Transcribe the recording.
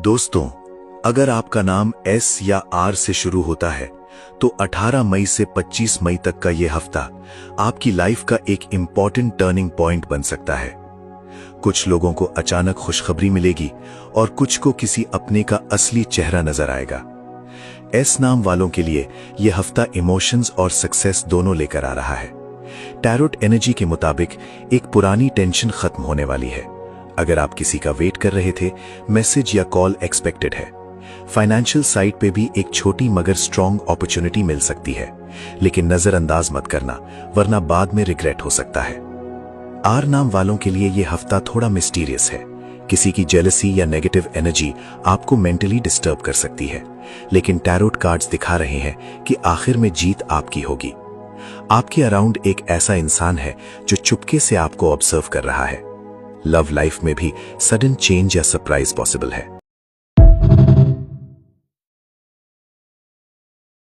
दोस्तों, अगर आपका नाम एस या आर से शुरू होता है तो 18 मई से 25 मई तक का ये हफ्ता आपकी लाइफ का एक इंपॉर्टेंट टर्निंग पॉइंट बन सकता है। कुछ लोगों को अचानक खुशखबरी मिलेगी और कुछ को किसी अपने का असली चेहरा नजर आएगा। एस नाम वालों के लिए यह हफ्ता इमोशंस और सक्सेस दोनों लेकर आ रहा है। टैरोट एनर्जी के मुताबिक एक पुरानी टेंशन खत्म होने वाली है। अगर आप किसी का वेट कर रहे थे, मैसेज या कॉल एक्सपेक्टेड है। फाइनेंशियल साइड पे भी एक छोटी मगर स्ट्रॉन्ग अपॉर्चुनिटी मिल सकती है, लेकिन नजरअंदाज मत करना, वरना बाद में रिग्रेट हो सकता है। आर नाम वालों के लिए यह हफ्ता थोड़ा मिस्टीरियस है। किसी की जेलसी या नेगेटिव एनर्जी आपको मेंटली डिस्टर्ब कर सकती है, लेकिन टैरोट कार्ड्स दिखा रहे हैं कि आखिर में जीत आपकी होगी। आपके अराउंड एक ऐसा इंसान है जो चुपके से आपको ऑब्जर्व कर रहा है। लव लाइफ में भी सडन चेंज या सरप्राइज पॉसिबल है।